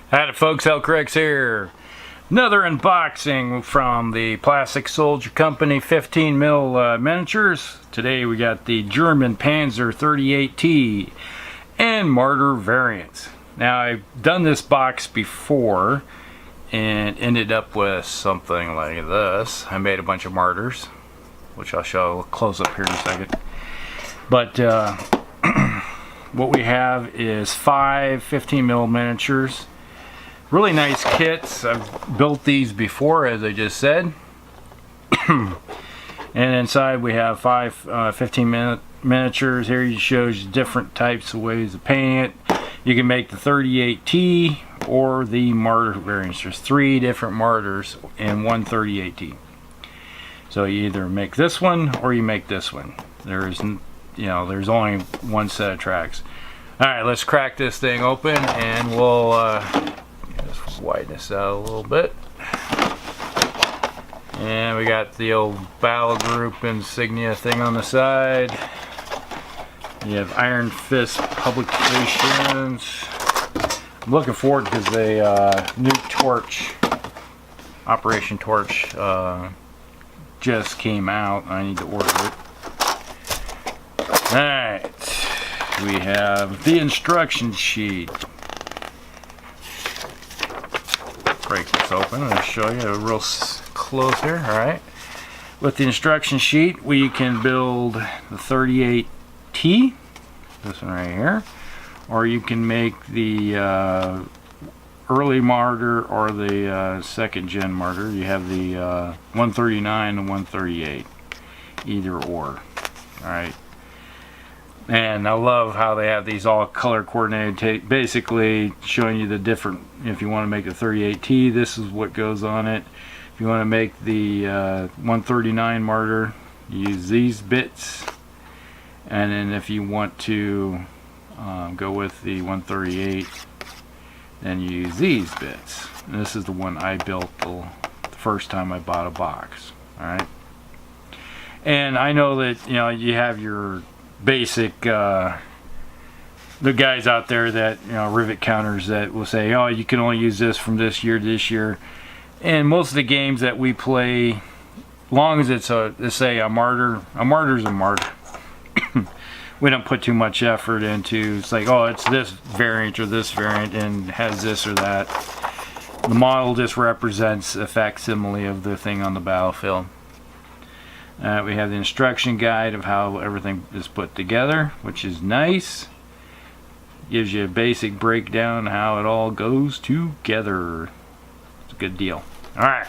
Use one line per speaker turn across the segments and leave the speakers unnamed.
Howdy folks, Elcrex here. Another unboxing from the Plastic Soldier Company 15 mil miniatures. Today we got the German Panzer 38t and Marder variants. Now I've done this box before and ended up with something like this. I made a bunch of Marders, which I'll show a close up here in a second. But what we have is 5 15 mil miniatures. Really nice kits. I've built these before, as I just said. And inside we have 5 15 miniatures. Here it shows you different types of ways of painting it. You can make the 38t or the Marder variants. There's 3 different Marders and one 38t. So you either make this one or you make this one. There's only one set of tracks. All right, let's crack this thing open and we'll just widen this out a little bit. And we got the old Battlegroup insignia thing on the side. You have Iron Fist Publications. I'm looking forward because the new Torch, Operation Torch, just came out. I need to order it. Alright, we have the instruction sheet. Break this open and I'll show you a real close here. Alright, with the instruction sheet we can build the 38t, this one right here, or you can make the early Marder or the second gen Marder. You have the 139 and 138, either or. Alright, and I love how they have these all color coordinated, basically showing you the different. If you want to make the 38t, this is what goes on it. If you want to make the 139 Marder, you use these bits, and then if you want to go with the 138, then you use these bits. And this is the one I built the first time I bought a box. Alright, and I know that you have your basic the guys out there that rivet counters that will say, oh, you can only use this from this year to this year. And most of the games that we play, long as it's let's say a Marder's a Marder. We don't put too much effort into, it's like, oh, it's this variant or this variant and has this or that. The model just represents a facsimile of the thing on the battlefield. We have the instruction guide of how everything is put together, which is nice. Gives you a basic breakdown how it all goes together. It's a good deal. Alright,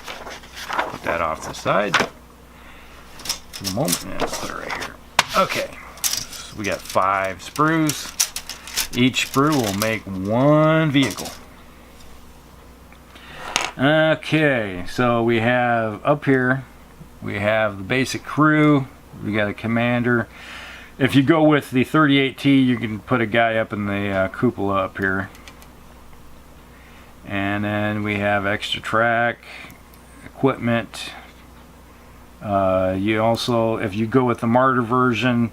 put that off to the side for the moment, and put it right here. Okay, so we got 5 sprues. Each sprue will make one vehicle. Okay, so we have up here, we have the basic crew, we got a commander. If you go with the 38t, you can put a guy up in the cupola up here. And then we have extra track, equipment. You also, if you go with the Marder version,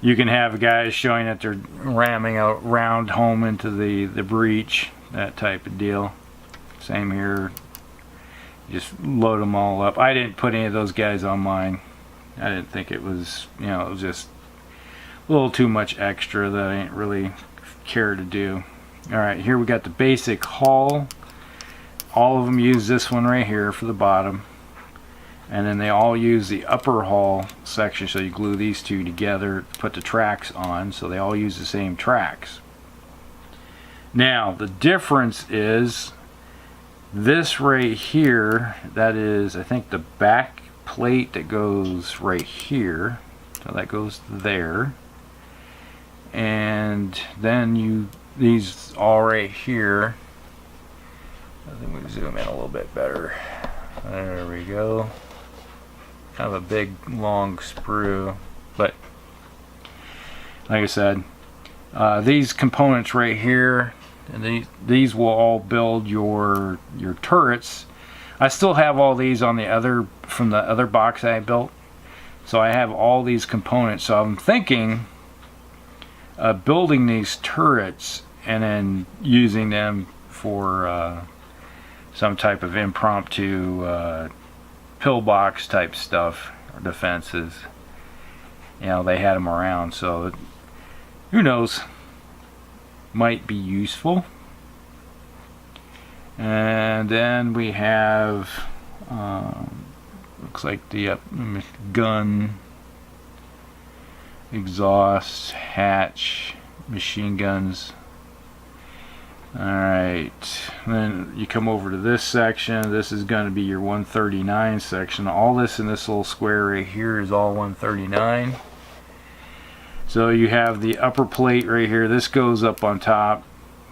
you can have guys showing that they're ramming a round home into the breech, that type of deal. Same here. Just load them all up. I didn't put any of those guys on mine. I didn't think it was, it was just a little too much extra that I didn't really care to do. Alright, here we got the basic hull. All of them use this one right here for the bottom. And then they all use the upper hull section, so you glue these two together, put the tracks on, so they all use the same tracks. Now, the difference is this right here, that is, I think, the back plate that goes right here. So that goes there. And then these all right here. I think we zoom in a little bit better. There we go. Kind of a big long sprue. But like I said, these components right here, and these will all build your turrets. I still have all these on from the other box I built, so I have all these components. So I'm thinking of building these turrets and then using them for some type of impromptu pillbox type stuff or defenses. You know, they had them around, so who knows, might be useful. And then we have looks like the gun, exhaust, hatch, machine guns. Alright, then you come over to this section. This is going to be your 139 section. All this in this little square right here is all 139. So you have the upper plate right here. This goes up on top.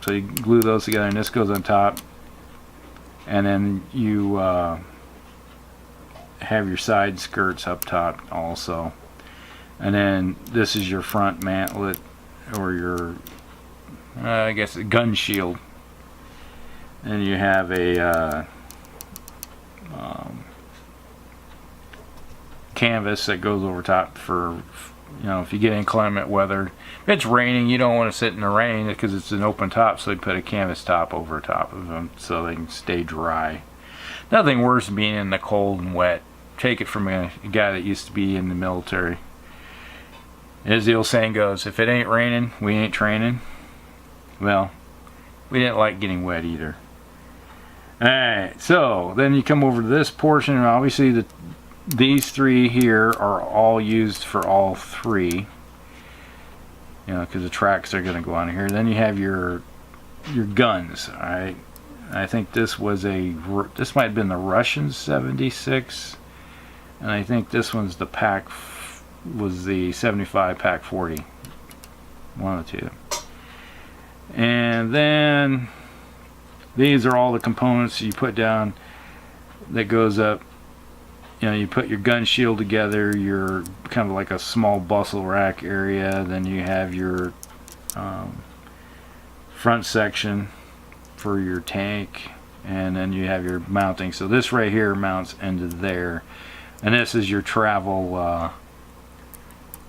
So you glue those together and this goes on top. And then you have your side skirts up top also. And then this is your front mantlet, or your I guess a gun shield. And you have a canvas that goes over top for, you know, if you get inclement weather. If it's raining, you don't want to sit in the rain because it's an open top, so you put a canvas top over top of them so they can stay dry. Nothing worse than being in the cold and wet. Take it from a guy that used to be in the military. As the old saying goes, if it ain't raining, we ain't training. Well, we didn't like getting wet either. Alright, so then you come over to this portion, and obviously these three here are all used for all three. You know, because the tracks are going to go on here. Then you have your guns. Alright, I think this was this might have been the Russian 76, and I think this one's the was the 75 Pack 40. One of the two. And then these are all the components you put down that goes up. You know, you put your gun shield together, your kind of like a small bustle rack area. Then you have your front section for your tank, and then you have your mounting. So this right here mounts into there, and this is your travel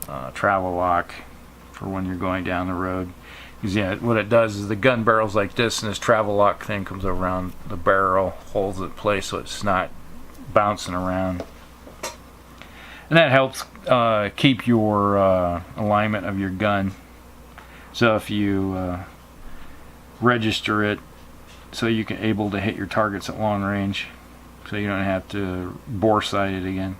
lock for when you're going down the road. Because yeah, what it does is the gun barrel's like this, and this travel lock thing comes around the barrel, holds it in place so it's not bouncing around. And that helps keep your alignment of your gun. So if you register it so you can able to hit your targets at long range, so you don't have to bore sight it again.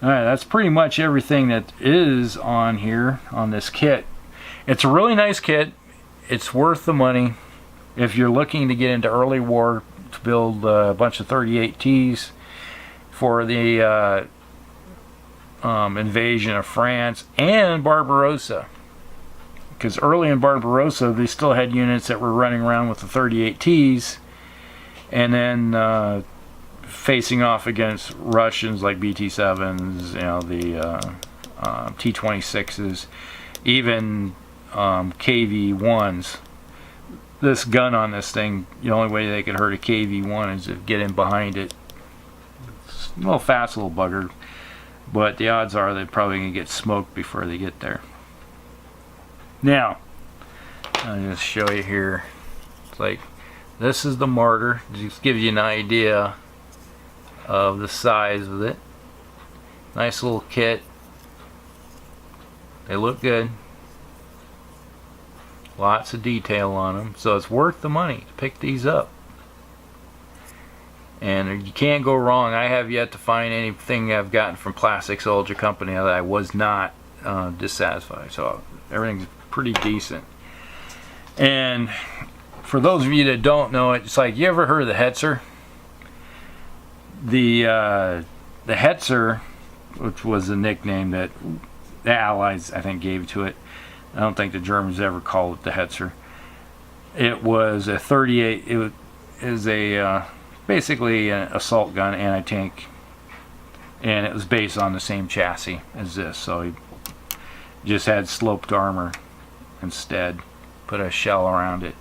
Alright, that's pretty much everything that is on here on this kit. It's a really nice kit. It's worth the money. If you're looking to get into early war, to build a bunch of 38Ts for the invasion of France and Barbarossa. Because early in Barbarossa, they still had units that were running around with the 38Ts, and then facing off against Russians like BT-7s, you know, the T-26s, even KV-1s. This gun on this thing, the only way they could hurt a KV-1 is to get in behind it. It's a little fast little bugger, but the odds are they're probably going to get smoked before they get there. Now, I'll just show you here. It's like, this is the Marder. Just gives you an idea of the size of it. Nice little kit. They look good. Lots of detail on them, so it's worth the money to pick these up. And you can't go wrong. I have yet to find anything I've gotten from Plastic Soldier Company that I was not dissatisfied. So everything's pretty decent. And for those of you that don't know it, it's like, you ever heard of the Hetzer? The Hetzer, which was the nickname that the Allies, I think, gave to it. I don't think the Germans ever called it the Hetzer. It was a 38. It is a basically an assault gun, anti-tank, and it was based on the same chassis as this. So he just had sloped armor instead, put a shell around it.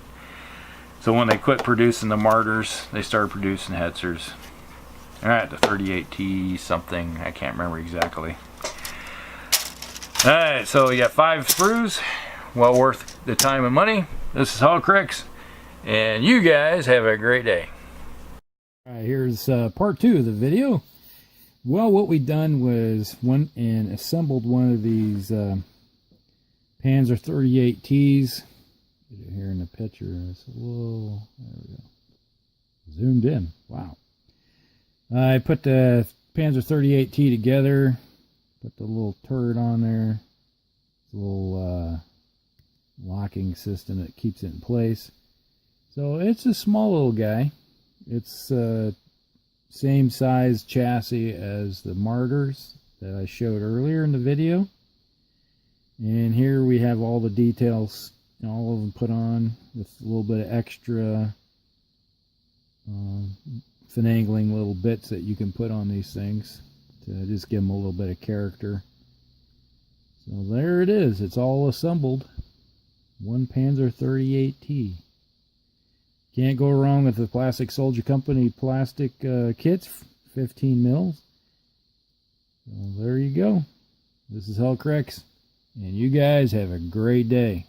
So when they quit producing the Marders, they started producing Hetzers. Alright, the 38t something, I can't remember exactly. Alright, so you got 5 sprues, well worth the time and money. This is Hall Cricks. And you guys have a great day.
All right, here's part 2 of the video. Well, what we done was went and assembled one of these Panzer 38Ts. Get it here in the picture. It's a little, there we go. Zoomed in. Wow. I put the Panzer 38T together. Put the little turret on there. The little locking system that keeps it in place. So it's a small little guy. It's same size chassis as the Marders that I showed earlier in the video. And here we have all the details, all of them put on with a little bit of extra finagling little bits that you can put on these things to just give them a little bit of character. So there it is. It's all assembled. One Panzer 38T. Can't go wrong with the Plastic Soldier Company plastic kits, 15 mils. So there you go. This is Hellcrix, and you guys have a great day.